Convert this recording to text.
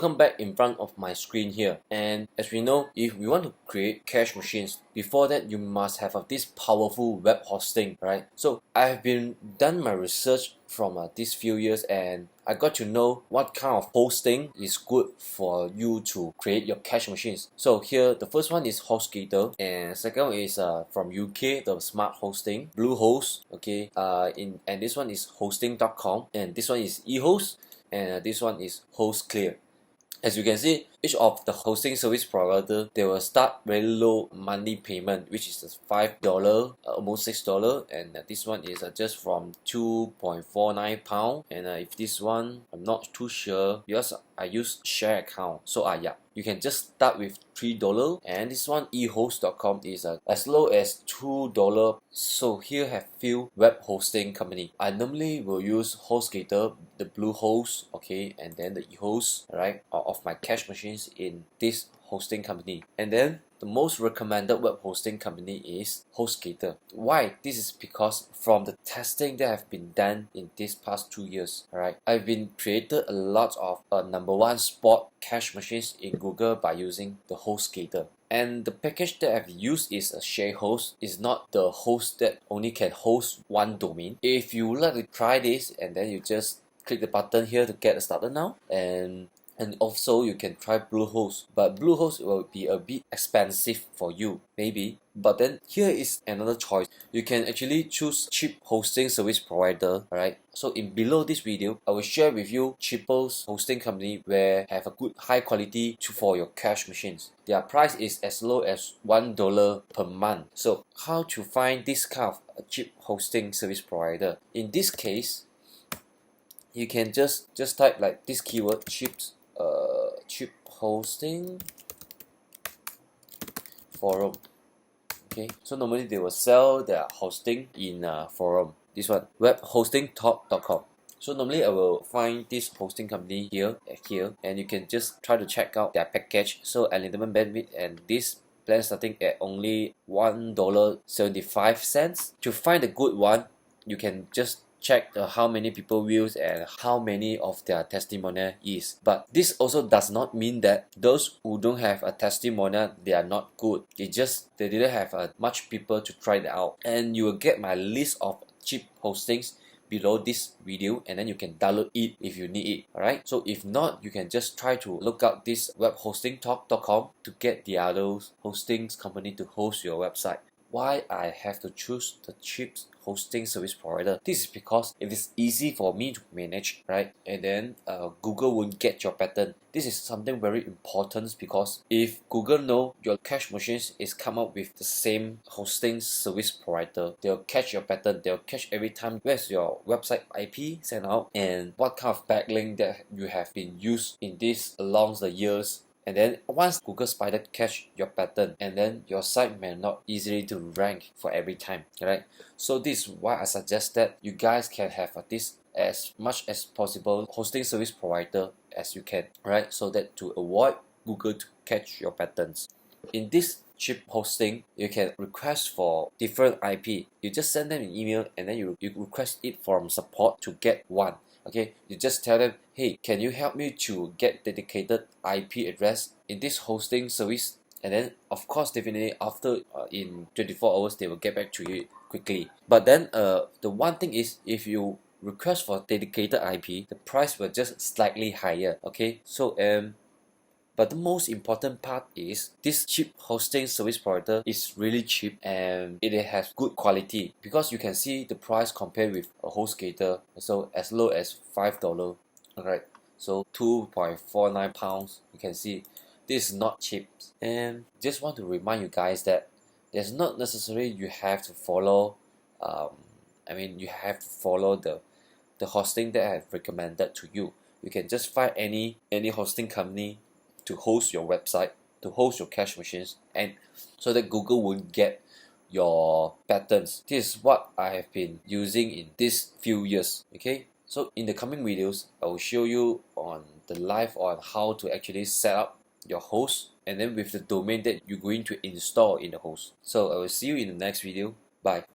come back in front of my screen here, and as we know, if we want to create cash machines, before that you must have this powerful web hosting, right? So I have been done my research from these few years, and I got to know what kind of hosting is good for you to create your cash machines. So here the first one is HostGator, and second one is from UK, the smart hosting, Bluehost. Okay, and this one is hosting.com, and this one is eHost, and this one is HostClear. As you can see, each of the hosting service provider, they will start very low monthly payment, which is $5, almost $6, and this one is just from £2.49, and if this one, I'm not too sure because I use share account. So yeah, you can just start with $3, and this one eHost.com is as low as $2. So here have few web hosting company. I normally will use HostGator, the Bluehost, okay, and then the eHost, right, of my cash machines in this hosting company. And then the most recommended web hosting company is HostGator. Why? This is because from the testing that have been done in these past 2 years, alright, I've been created a lot of #1 spot cash machines in Google by using the HostGator. And the package that I've used is a share host. It's not the host that only can host one domain. If you would like to try this, and then you just click the button here to get started now, and also you can try Bluehost, but Bluehost will be a bit expensive for you maybe. But then here is another choice. You can actually choose cheap hosting service provider, right? So in below this video, I will share with you cheapest hosting company where have a good high quality for your cash machines. Their price is as low as $1 per month. So how to find this kind of a cheap hosting service provider? In this case, you can just type like this keyword, cheap hosting forum. Okay, so normally they will sell their hosting in forum. This one, webhostingtalk.com. So normally I will find this hosting company here, and you can just try to check out their package. So unlimited bandwidth, and this plan starting at only $1.75. To find a good one, you can just check how many people views and how many of their testimonial is. But this also does not mean that those who don't have a testimonial, they are not good. They didn't have much people to try it out. And you will get my list of cheap hostings below this video, and then you can download it if you need it. Alright, so if not, you can just try to look up this webhostingtalk.com to get the other hostings company to host your website. Why I have to choose the cheap hosting service provider? This is because it is easy for me to manage, right? And then Google won't get your pattern. This is something very important, because if Google know your cash machines is come up with the same hosting service provider, they'll catch your pattern. They'll catch every time where's your website IP sent out and what kind of backlink that you have been used in this along the years. And then once Google Spider catch your pattern, and then your site may not easily to rank for every time, right? So this is why I suggest that you guys can have this as much as possible hosting service provider as you can, right? So that to avoid Google to catch your patterns. In this cheap hosting, you can request for different IP. You just send them an email, and then you request it from support to get one. Okay, you just tell them, hey, can you help me to get dedicated IP address in this hosting service? And then of course, definitely after in 24 hours they will get back to you quickly. But then the one thing is, if you request for dedicated IP, the price will just slightly higher. Okay, so but the most important part is this cheap hosting service provider is really cheap, and it has good quality, because you can see the price compared with a HostGator, so as low as $5. Alright, so £2.49. You can see this is not cheap. And just want to remind you guys that there's not necessarily you have to follow you have to follow the hosting that I have recommended to you. You can just find any hosting company to host your website, to host your cash machines, and so that Google won't get your patterns. This is what I have been using in these few years. Okay, so in the coming videos, I will show you on the live on how to actually set up your host, and then with the domain that you're going to install in the host. So I will see you in the next video. Bye.